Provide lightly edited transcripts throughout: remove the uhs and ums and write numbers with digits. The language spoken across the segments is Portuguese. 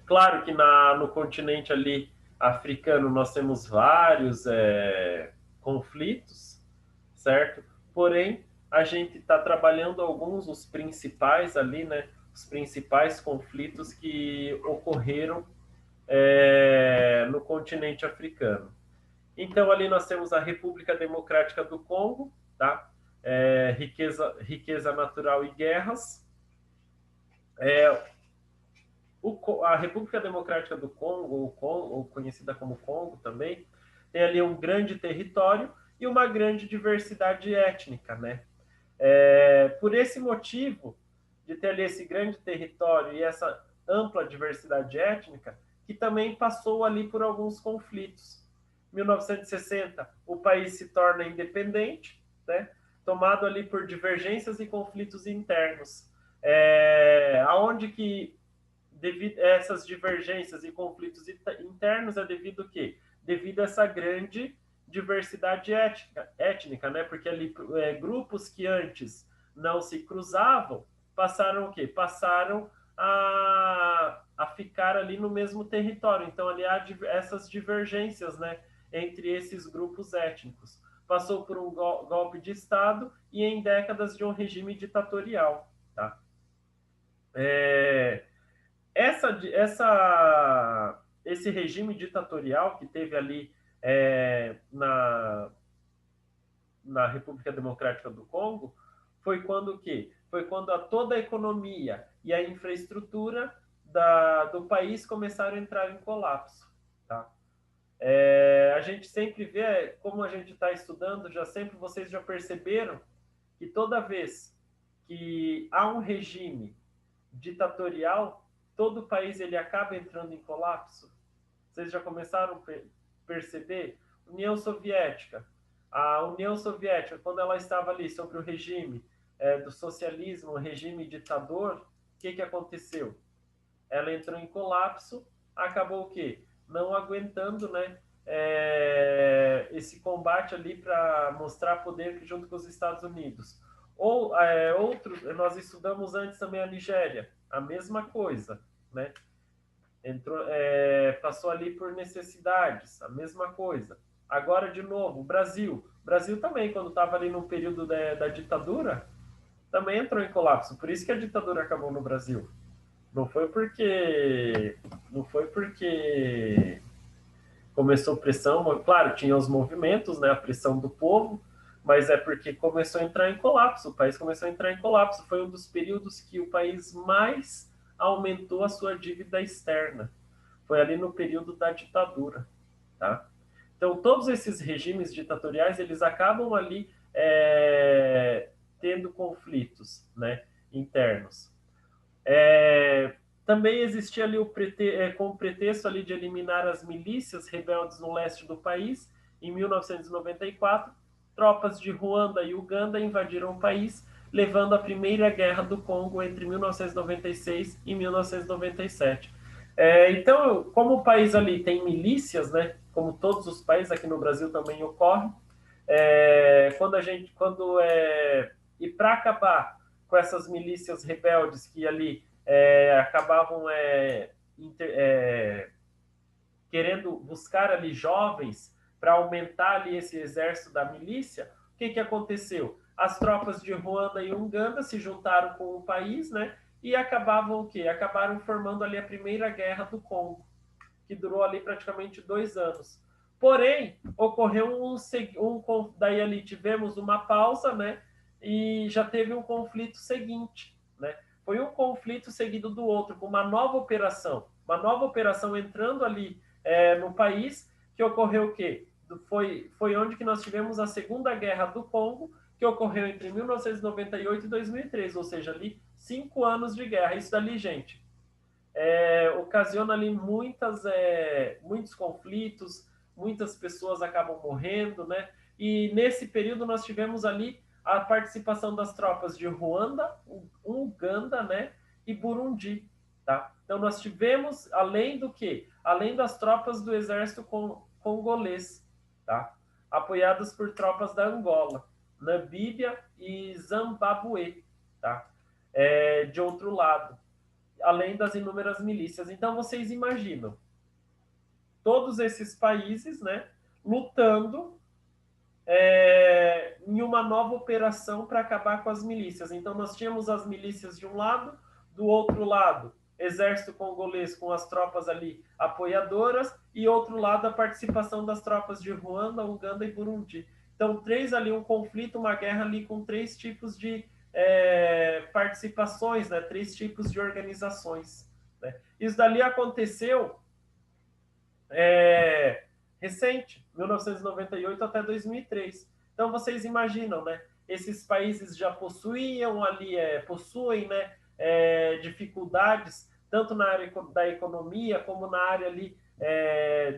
Claro que no continente ali africano nós temos vários conflitos, certo? Porém, a gente está trabalhando alguns, os principais ali, né? Os principais conflitos que ocorreram no continente africano. Então, ali nós temos a República Democrática do Congo, tá? Riqueza natural e guerras. A República Democrática do Congo, ou conhecida como Congo também, tem ali um grande território e uma grande diversidade étnica, né? Por esse motivo, de ter ali esse grande território e essa ampla diversidade étnica, que também passou ali por alguns conflitos. Em 1960, o país se torna independente, né? Tomado ali por divergências e conflitos internos. Aonde que devido a essas divergências e conflitos internos é devido a quê? Devido a essa grande diversidade étnica, né? Porque ali grupos que antes não se cruzavam passaram o quê? Passaram a ficar ali no mesmo território. Então ali há essas divergências, né? Entre esses grupos étnicos. Passou por um golpe de Estado e em décadas de um regime ditatorial, tá? É, esse regime ditatorial que teve ali na República Democrática do Congo foi quando o quê? Foi quando toda a economia e a infraestrutura do país começaram a entrar em colapso. Tá? A gente sempre vê, como a gente está estudando, vocês já perceberam que toda vez que há um regime ditatorial, todo o país ele acaba entrando em colapso. Vocês já começaram a perceber? União Soviética. A União Soviética, quando ela estava ali sobre o regime do socialismo, o regime ditador, o que aconteceu? Ela entrou em colapso, acabou o quê? Não aguentando, né? Esse combate ali para mostrar poder junto com os Estados Unidos. Ou nós estudamos antes também a Nigéria, a mesma coisa, né? Passou ali por necessidades, a mesma coisa. Agora, de novo, o Brasil. O Brasil também, quando estava ali no período da ditadura, também entrou em colapso. Por isso que a ditadura acabou no Brasil. Não foi porque começou pressão, claro, tinha os movimentos, né, a pressão do povo, mas é porque começou a entrar em colapso, o país começou a entrar em colapso, foi um dos períodos que o país mais aumentou a sua dívida externa, foi ali no período da ditadura, tá? Então, todos esses regimes ditatoriais, eles acabam ali tendo conflitos, né, internos. Também existia ali com o pretexto ali de eliminar as milícias rebeldes no leste do país. Em 1994, tropas de Ruanda e Uganda invadiram o país, levando à Primeira Guerra do Congo entre 1996 e 1997. Então, como o país ali tem milícias, né, como todos os países, aqui no Brasil também ocorre, e para acabar com essas milícias rebeldes que ali acabavam querendo buscar ali jovens para aumentar ali esse exército da milícia, o que aconteceu? As tropas de Ruanda e Uganda se juntaram com o país, né? E acabavam o quê? Acabaram formando ali a Primeira Guerra do Congo, que durou ali praticamente 2 anos. Porém, ocorreu daí ali tivemos uma pausa, né? E já teve um conflito seguinte, né? Foi um conflito seguido do outro, com uma nova operação entrando ali no país, que ocorreu o quê? Foi onde que nós tivemos a Segunda Guerra do Congo, que ocorreu entre 1998 e 2003, ou seja, ali 5 anos de guerra. Isso dali, gente, ocasiona ali muitos conflitos, muitas pessoas acabam morrendo, né? E nesse período nós tivemos ali a participação das tropas de Ruanda, Uganda, né? E Burundi, tá? Então nós tivemos, além do que? Além das tropas do exército congolês, tá? Apoiadas por tropas da Angola, Namíbia e Zimbábue, tá? De outro lado, além das inúmeras milícias. Então, vocês imaginam todos esses países, né, lutando em uma nova operação para acabar com as milícias. Então, nós tínhamos as milícias de um lado, do outro lado, exército congolês com as tropas ali apoiadoras, e outro lado, a participação das tropas de Ruanda, Uganda e Burundi. Então, três ali, um conflito, uma guerra ali com três tipos de participações, né? Três tipos de organizações. Né? Isso dali aconteceu recente, 1998 até 2003. Então, vocês imaginam, né? Esses países já possuíam ali, possuem, né, dificuldades, tanto na área da economia, como na área ali,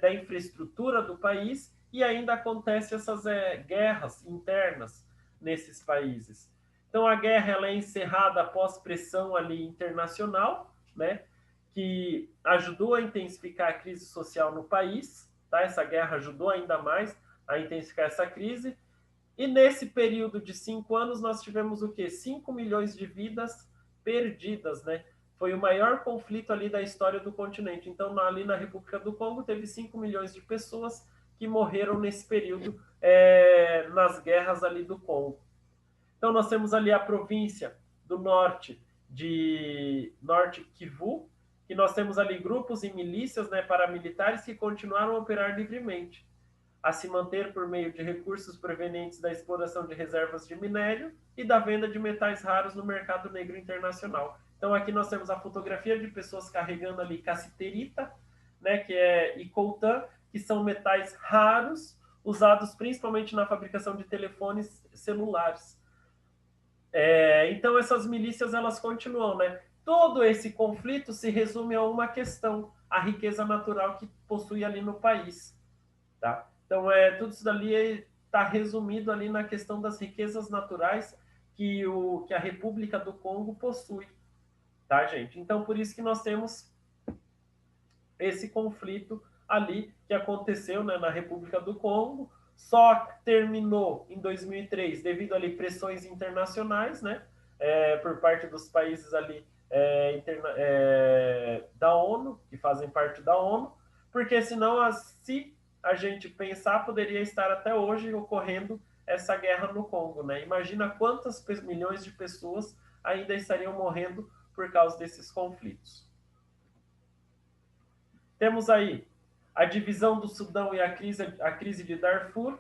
da infraestrutura do país, e ainda acontecem essas guerras internas nesses países. Então, a guerra ela é encerrada após pressão ali internacional, né? Que ajudou a intensificar a crise social no país, tá? Essa guerra ajudou ainda mais a intensificar essa crise. E nesse período de 5 anos, nós tivemos o quê? 5 milhões de vidas perdidas, né? Foi o maior conflito ali da história do continente. Então, ali na República do Congo, teve 5 milhões de pessoas que morreram nesse período nas guerras ali do Congo. Então, nós temos ali a província do norte Norte Kivu, que nós temos ali grupos e milícias, né, paramilitares que continuaram a operar livremente, a se manter por meio de recursos provenientes da exploração de reservas de minério e da venda de metais raros no mercado negro internacional. Então aqui nós temos a fotografia de pessoas carregando ali cassiterita, né, e coltan, que são metais raros, usados principalmente na fabricação de telefones celulares. Então essas milícias elas continuam, né? Todo esse conflito se resume a uma questão, a riqueza natural que possui ali no país, tá? Então, tudo isso dali está resumido ali na questão das riquezas naturais que a República do Congo possui, tá, gente? Então, por isso que nós temos esse conflito ali que aconteceu, né, na República do Congo, só terminou em 2003 devido ali pressões internacionais, né, por parte dos países ali da ONU, que fazem parte da ONU, porque senão, se a gente pensar, poderia estar até hoje ocorrendo essa guerra no Congo, né? Imagina quantas milhões de pessoas ainda estariam morrendo por causa desses conflitos. Temos aí a divisão do Sudão e a crise de Darfur.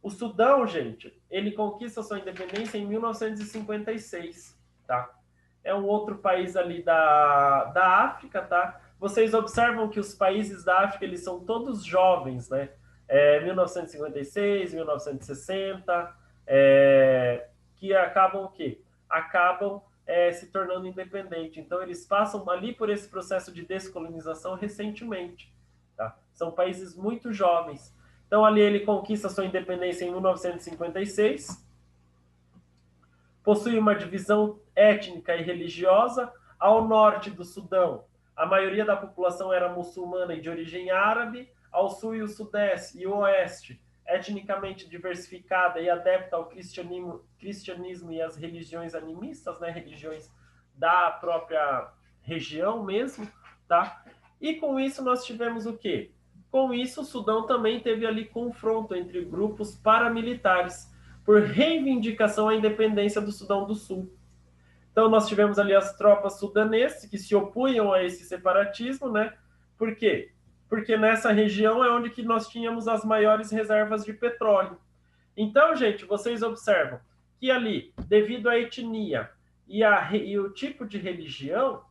O Sudão, gente, ele conquista sua independência em 1956, tá? É um outro país ali da África, tá? Vocês observam que os países da África, eles são todos jovens, né? 1956, 1960, que acabam o quê? Acabam se tornando independente. Então, eles passam ali por esse processo de descolonização recentemente, tá? São países muito jovens. Então, ali ele conquista sua independência em 1956, possui uma divisão étnica e religiosa. Ao norte do Sudão, a maioria da população era muçulmana e de origem árabe. Ao sul e o sudeste e o oeste, etnicamente diversificada e adepta ao cristianismo e às religiões animistas, né, religiões da própria região mesmo, tá? E com isso nós tivemos o quê? Com isso, o Sudão também teve ali confronto entre grupos paramilitares por reivindicação à independência do Sudão do Sul. Então, nós tivemos ali as tropas sudanesas que se opunham a esse separatismo, né? Por quê? Porque nessa região é onde que nós tínhamos as maiores reservas de petróleo. Então, gente, vocês observam que ali, devido à etnia e o tipo de religião,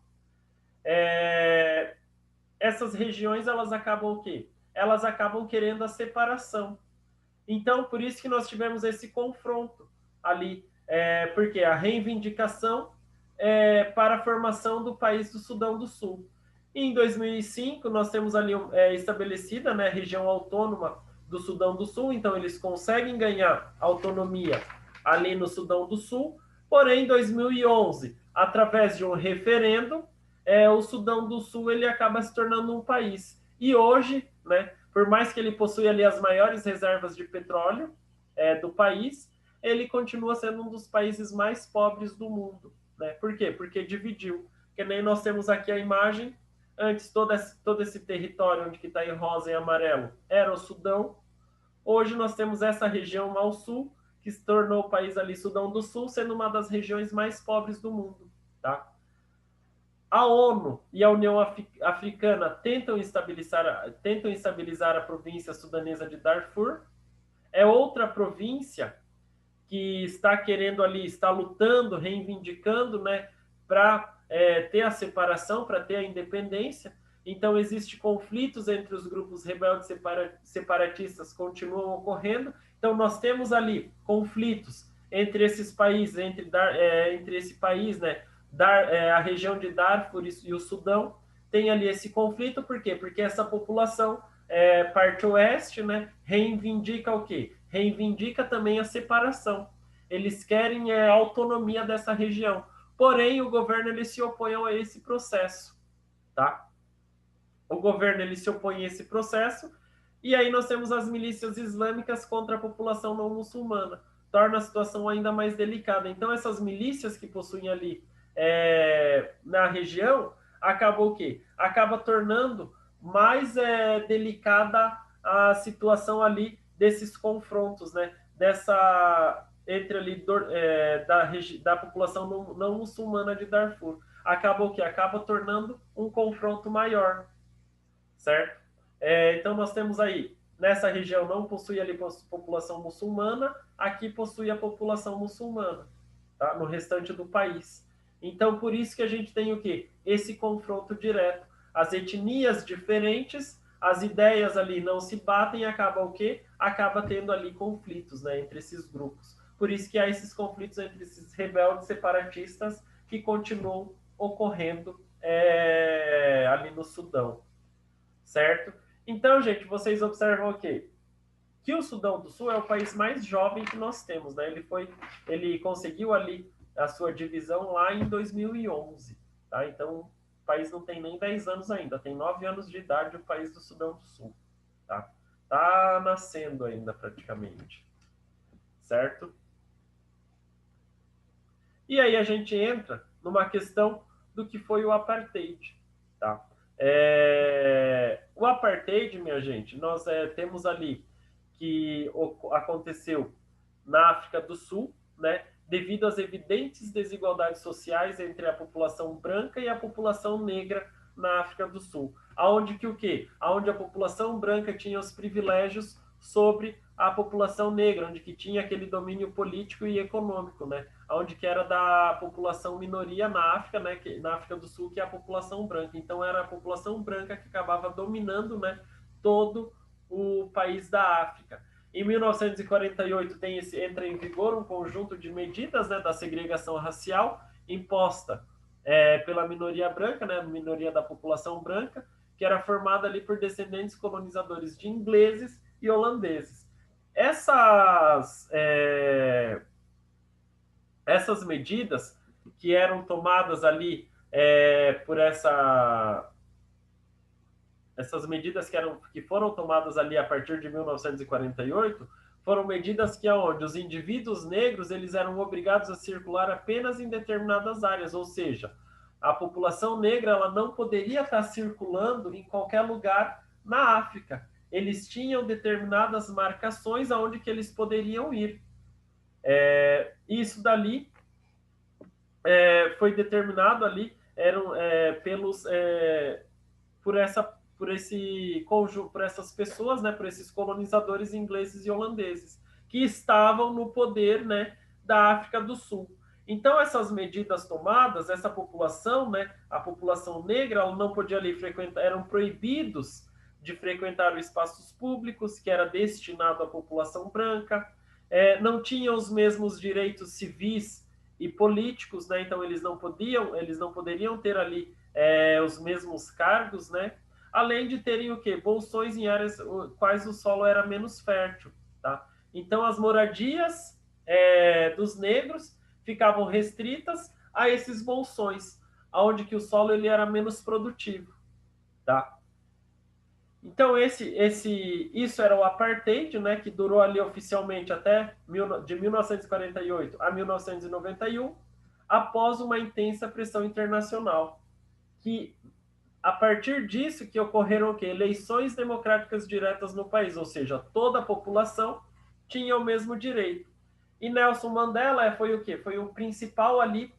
essas regiões, elas acabam o quê? Elas acabam querendo a separação. Então, por isso que nós tivemos esse confronto ali, porque a reivindicação para a formação do país do Sudão do Sul. E em 2005, nós temos ali estabelecida, né, a região autônoma do Sudão do Sul, então eles conseguem ganhar autonomia ali no Sudão do Sul, porém, em 2011, através de um referendo, o Sudão do Sul ele acaba se tornando um país. E hoje, né, por mais que ele possua ali as maiores reservas de petróleo do país, ele continua sendo um dos países mais pobres do mundo, né? Por quê? Porque dividiu. Que nem nós temos aqui a imagem, antes todo esse território onde que está em rosa e amarelo era o Sudão. Hoje nós temos essa região ao sul, que se tornou o país ali, Sudão do Sul, sendo uma das regiões mais pobres do mundo, tá? A ONU e a União Africana tentam estabilizar a província sudanesa de Darfur. É outra província que está querendo ali, está lutando, reivindicando, né, para ter a separação, para ter a independência. Então, existem conflitos entre os grupos rebeldes separatistas, continuam ocorrendo. Então, nós temos ali conflitos entre esses países, entre esse país, né, a região de Darfur e o Sudão, tem ali esse conflito, por quê? Porque essa população, parte oeste, né, reivindica o quê? Reivindica também a separação. Eles querem a autonomia dessa região. Porém, o governo ele se opõe a esse processo, tá? O governo ele se opõe a esse processo e aí nós temos as milícias islâmicas contra a população não muçulmana. Torna a situação ainda mais delicada. Então, essas milícias que possuem ali na região, acaba o quê? Acaba tornando mais delicada a situação ali desses confrontos, né? Entre ali da população não muçulmana de Darfur. Acaba o quê? Acaba tornando um confronto maior, certo? Então nós temos aí, nessa região não possui ali população muçulmana, aqui possui a população muçulmana, tá? No restante do país. Então por isso que a gente tem o quê? Esse confronto direto. As etnias diferentes, as ideias ali não se batem e acaba o quê? Acaba tendo ali conflitos, né, entre esses grupos. Por isso que há esses conflitos entre esses rebeldes separatistas que continuam ocorrendo ali no Sudão, certo? Então, gente, vocês observam o quê? Que o Sudão do Sul é o país mais jovem que nós temos, né? Ele conseguiu ali a sua divisão lá em 2011, tá? Então, o país não tem nem 10 anos ainda, tem 9 anos de idade o país do Sudão do Sul, tá? Tá nascendo ainda praticamente, certo? E aí a gente entra numa questão do que foi o apartheid, tá? O apartheid, minha gente, nós temos ali que aconteceu na África do Sul, né? Devido às evidentes desigualdades sociais entre a população branca e a população negra na África do Sul, aonde que o quê? Aonde a população branca tinha os privilégios sobre a população negra, onde que tinha aquele domínio político e econômico, né? Onde que era da população minoria na África, né? Na África do Sul, que é a população branca. Então era a população branca que acabava dominando, né, todo o país da África. Em 1948 entra em vigor um conjunto de medidas, né, da segregação racial imposta pela minoria branca, né, minoria da população branca, que era formada ali por descendentes colonizadores de ingleses e holandeses. Essas medidas que eram tomadas ali essas medidas que foram tomadas ali a partir de 1948 foram medidas que aonde os indivíduos negros eles eram obrigados a circular apenas em determinadas áreas, ou seja, a população negra ela não poderia estar circulando em qualquer lugar na África. Eles tinham determinadas marcações aonde que eles poderiam ir. Isso dali foi determinado ali por essas pessoas, né, por esses colonizadores ingleses e holandeses que estavam no poder, né, da África do Sul. Então essas medidas tomadas, essa população, né, a população negra, ela não podia ali frequentar, eram proibidos de frequentar os espaços públicos que era destinado à população branca, não tinham os mesmos direitos civis e políticos, né? Então eles não poderiam ter ali os mesmos cargos, né? Além de terem o quê? Bolsões em áreas quais o solo era menos fértil, tá? Então as moradias dos negros ficavam restritas a esses bolsões, onde que o solo ele era menos produtivo, tá? Então, isso era o apartheid, né, que durou ali oficialmente até de 1948 a 1991, após uma intensa pressão internacional, que a partir disso que ocorreram o quê? Eleições democráticas diretas no país, ou seja, toda a população tinha o mesmo direito. E Nelson Mandela foi o quê? Foi o principal ali,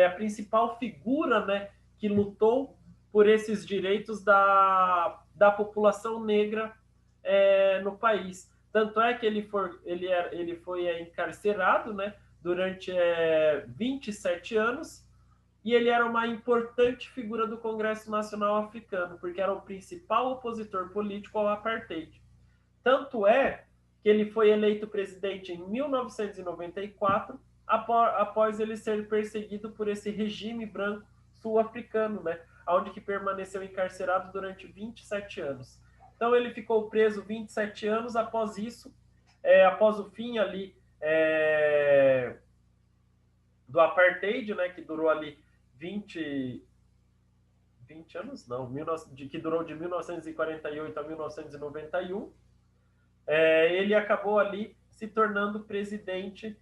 a principal figura, né, que lutou por esses direitos da população negra no país. Tanto é que ele foi encarcerado, né, durante 27 anos, e ele era uma importante figura do Congresso Nacional Africano, porque era o principal opositor político ao apartheid. Tanto é que ele foi eleito presidente em 1994, após ele ser perseguido por esse regime branco sul-africano, né? Onde que permaneceu encarcerado durante 27 anos. Então ele ficou preso 27 anos. Após isso, após o fim ali do apartheid, né, que durou ali 20, 20 anos, não, que durou de 1948 a 1991, ele acabou ali se tornando presidente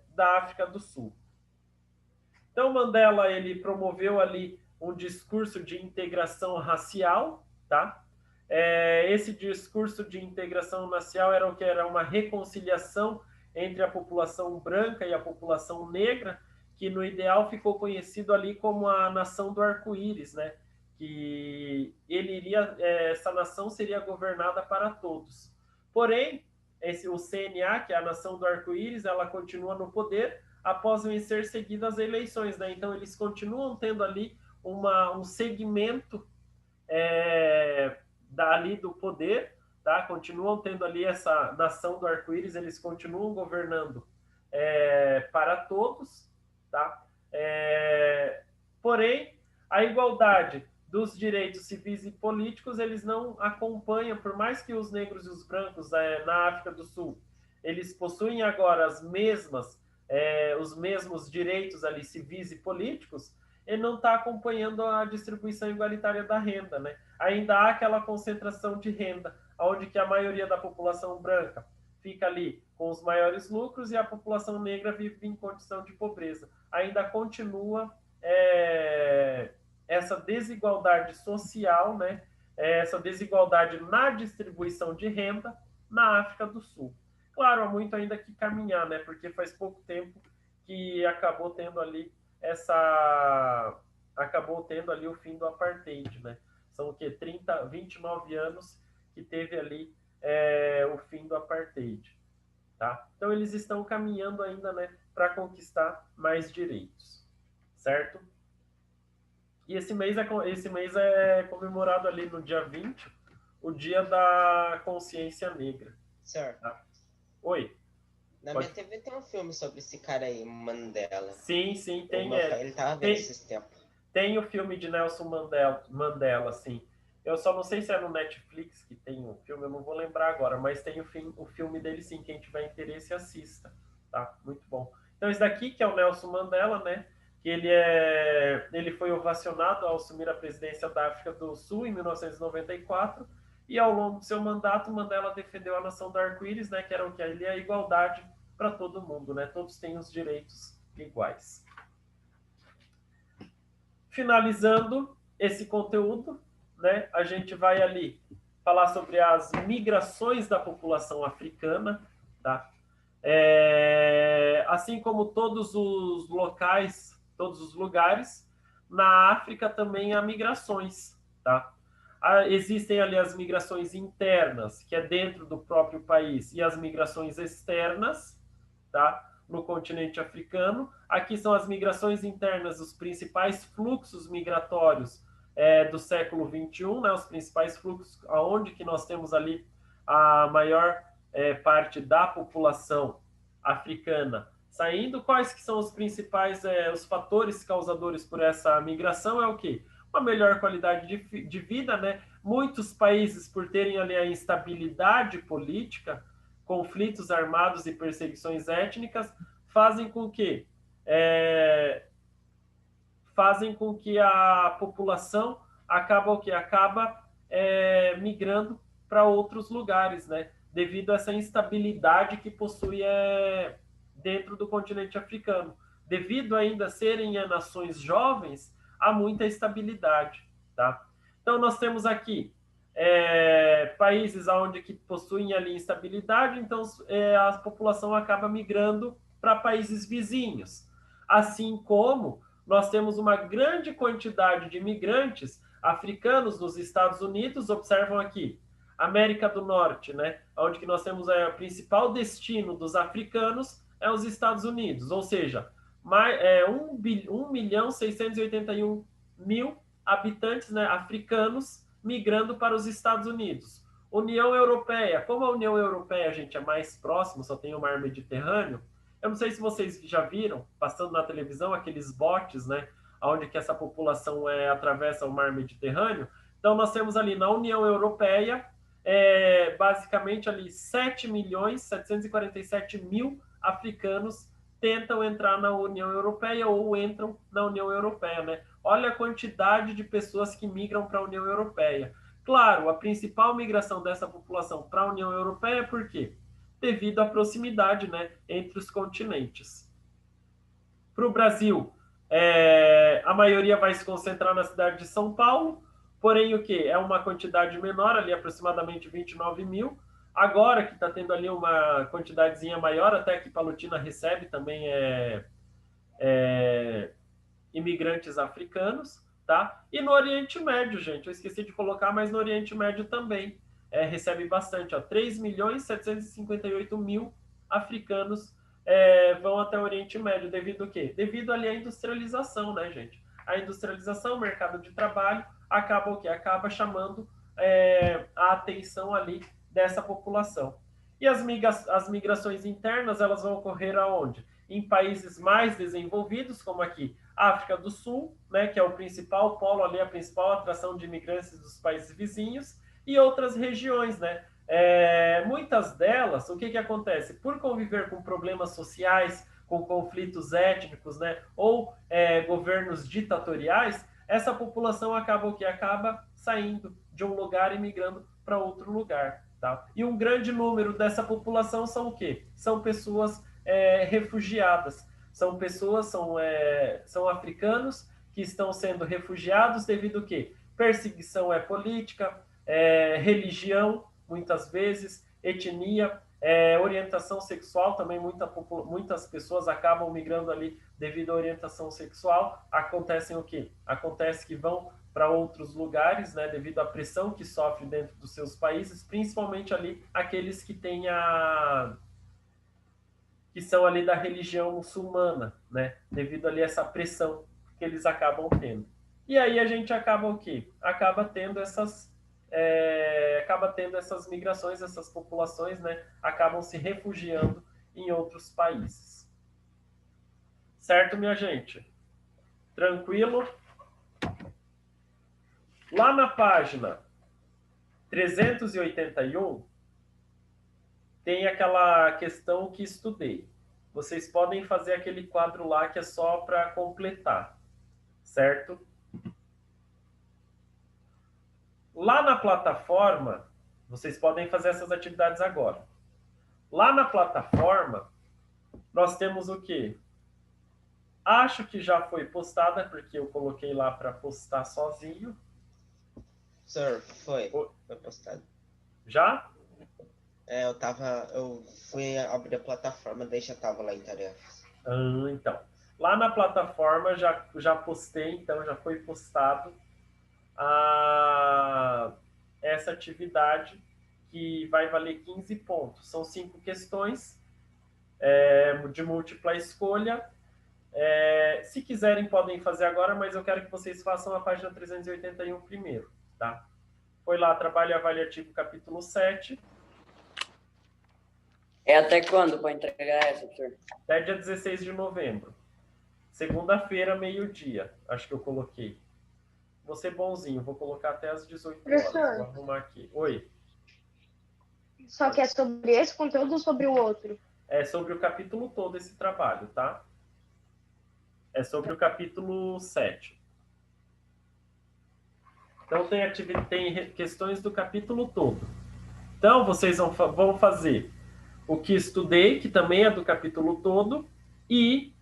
da África do Sul. Então Mandela ele promoveu ali um discurso de integração racial, tá? Esse discurso de integração racial era o que era uma reconciliação entre a população branca e a população negra, que no ideal ficou conhecido ali como a nação do arco-íris, né? Que essa nação seria governada para todos. Porém, o CNA, que é a nação do arco-íris, ela continua no poder após vencer seguidas as eleições, né? Então eles continuam tendo ali um segmento dali do poder, tá? Continuam tendo ali essa nação do arco-íris, eles continuam governando para todos, tá? Porém, a igualdade dos direitos civis e políticos eles não acompanham, por mais que os negros e os brancos na África do Sul eles possuem agora os mesmos direitos ali civis e políticos, ele não está acompanhando a distribuição igualitária da renda, né? Ainda há aquela concentração de renda, onde que a maioria da população branca fica ali com os maiores lucros e a população negra vive em condição de pobreza. Ainda continua essa desigualdade social, né? Essa desigualdade na distribuição de renda na África do Sul. Claro, há muito ainda que caminhar, né? Porque faz pouco tempo que acabou tendo ali o fim do apartheid, né? São o que 29 anos que teve ali o fim do apartheid, tá? Então eles estão caminhando ainda, né, para conquistar mais direitos, certo? E esse mês é comemorado ali no dia 20, o Dia da Consciência Negra. Certo. Tá? Oi. Na minha TV tem um filme sobre esse cara aí, Mandela. Sim, tem. Ele tava vendo esses tempos. Tem o filme de Nelson Mandela, sim. Eu só não sei se é no Netflix que tem o filme, eu não vou lembrar agora, mas tem o filme dele sim, quem tiver interesse assista, tá? Muito bom. Então esse daqui que é o Nelson Mandela, né? Que ele foi ovacionado ao assumir a presidência da África do Sul em 1994 e ao longo do seu mandato Mandela defendeu a nação do arco-íris, né? Que era o que ali a igualdade para todo mundo, né? Todos têm os direitos iguais. Finalizando esse conteúdo, né, a gente vai ali falar sobre as migrações da população africana, tá? Assim como todos os locais, todos os lugares, na África também há migrações, tá? Existem ali as migrações internas, que é dentro do próprio país, e as migrações externas, tá? No continente africano. Aqui são as migrações internas, os principais fluxos migratórios do século XXI, né? Os principais fluxos, aonde que nós temos ali a maior parte da população africana saindo. Quais que são os principais os fatores causadores por essa migração? É o quê? Uma melhor qualidade de vida, né? Muitos países, por terem ali a instabilidade política, conflitos armados e perseguições étnicas, fazem com que a população acaba migrando para outros lugares, né? Devido a essa instabilidade que possui dentro do continente africano. Devido ainda a serem nações jovens, há muita estabilidade, tá? Então, nós temos aqui países onde que possuem ali instabilidade, então a população acaba migrando para países vizinhos. Assim como nós temos uma grande quantidade de imigrantes africanos nos Estados Unidos, observam aqui, América do Norte, né, onde que nós temos o principal destino dos africanos é os Estados Unidos, ou seja, 1.681.000 habitantes, né, africanos migrando para os Estados Unidos. União Europeia, como a União Europeia, gente, é mais próximo, só tem o mar Mediterrâneo, eu não sei se vocês já viram, passando na televisão, aqueles botes, né, onde que essa população atravessa o mar Mediterrâneo. Então, nós temos ali na União Europeia, basicamente ali 7.747.000 africanos tentam entrar na União Europeia ou entram na União Europeia, né? Olha a quantidade de pessoas que migram para a União Europeia. Claro, a principal migração dessa população para a União Europeia, por quê? Devido à proximidade, né, entre os continentes. Para o Brasil, a maioria vai se concentrar na cidade de São Paulo, porém o que? É uma quantidade menor, ali aproximadamente 29 mil. Agora que está tendo ali uma quantidadezinha maior, até que Palotina recebe também imigrantes africanos, tá? E no Oriente Médio, gente, eu esqueci de colocar, mas no Oriente Médio também recebe bastante, ó, 3.758.000 africanos vão até o Oriente Médio, devido a quê? Devido ali à industrialização, né, gente? A industrialização, o mercado de trabalho, acaba o quê? Acaba chamando a atenção ali dessa população. E as migrações internas, elas vão ocorrer aonde? Em países mais desenvolvidos, como aqui, África do Sul, né, que é o principal polo ali, a principal atração de imigrantes dos países vizinhos, e outras regiões, né? Muitas delas, o que acontece? Por conviver com problemas sociais, com conflitos étnicos, né, ou governos ditatoriais, essa população acaba o que? Acaba saindo de um lugar e migrando para outro lugar. Tá? E um grande número dessa população são o quê? São pessoas refugiadas. São pessoas, são africanos que estão sendo refugiados devido a quê? Perseguição política, religião, muitas vezes, etnia, orientação sexual, também muitas pessoas acabam migrando ali devido à orientação sexual. Acontecem o quê? Acontece que vão para outros lugares, né, devido à pressão que sofre dentro dos seus países, principalmente ali aqueles que têm que são ali da religião muçulmana, né, devido ali a essa pressão que eles acabam tendo. E aí a gente acaba o quê? Acaba tendo essas migrações, essas populações, né, acabam se refugiando em outros países. Certo, minha gente? Tranquilo? Lá na página 381, tem aquela questão que estudei. Vocês podem fazer aquele quadro lá que é só para completar, certo? Lá na plataforma, vocês podem fazer essas atividades agora. Lá na plataforma, nós temos o quê? Acho que já foi postada, porque eu coloquei lá para postar sozinho. Sir, foi postado. Já? Eu fui abrir a plataforma, daí já tava lá em tarefas. Então, lá na plataforma já postei, então já foi postado essa atividade que vai valer 15 pontos. São 5 questões de múltipla escolha. Se quiserem, podem fazer agora, mas eu quero que vocês façam a página 381 primeiro, tá? Foi lá, trabalho avaliativo, capítulo 7. Até quando para entregar essa, professor? Até dia 16 de novembro. Segunda-feira, meio-dia. Acho que eu coloquei. Vou ser bonzinho, vou colocar até às 18 horas. Professor. Vou arrumar aqui. Oi. Só que é sobre esse conteúdo ou sobre o outro? É sobre o capítulo todo esse trabalho, tá? É sobre o capítulo 7. Então, tem questões do capítulo todo. Então, vocês vão fazer o que estudei, que também é do capítulo todo, e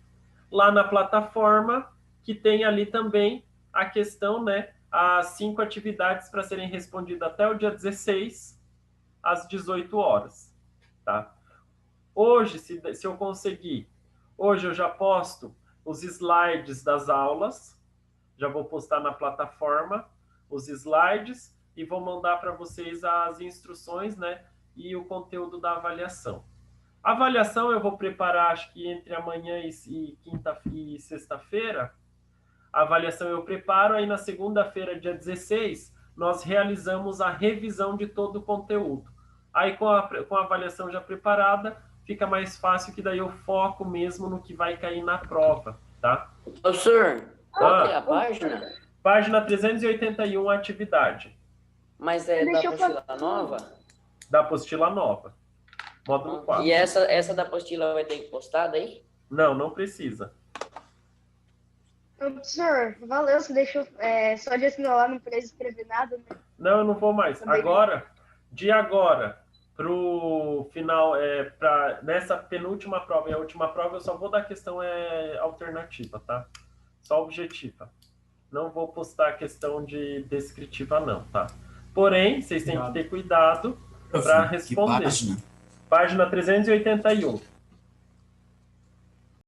lá na plataforma, que tem ali também a questão, né? As 5 atividades para serem respondidas até o dia 16, às 18 horas. Tá? Hoje, se eu conseguir, hoje eu já posto os slides das aulas, já vou postar na plataforma os slides e vou mandar para vocês as instruções, né, e o conteúdo da avaliação. A avaliação eu vou preparar, acho que entre amanhã e quinta e sexta-feira. A avaliação eu preparo, aí na segunda-feira, dia 16, nós realizamos a revisão de todo o conteúdo. Aí com a avaliação já preparada, fica mais fácil, que daí eu foco mesmo no que vai cair na prova, tá? Professor, qual que é a página? Página 381, atividade. Mas é da apostila nova? Da apostila nova. Módulo 4. E essa da apostila vai ter que postar daí? Não, não precisa. Professor, valeu, você deixou só de assinar lá, não precisa escrever nada, né? Não, eu não vou mais. Agora, de agora pro final, nessa penúltima prova e a última prova, eu só vou dar questão alternativa, tá? Só objetiva. Não vou postar a questão de descritiva, não, tá? Porém, vocês têm que ter cuidado para responder. Página? Página 381.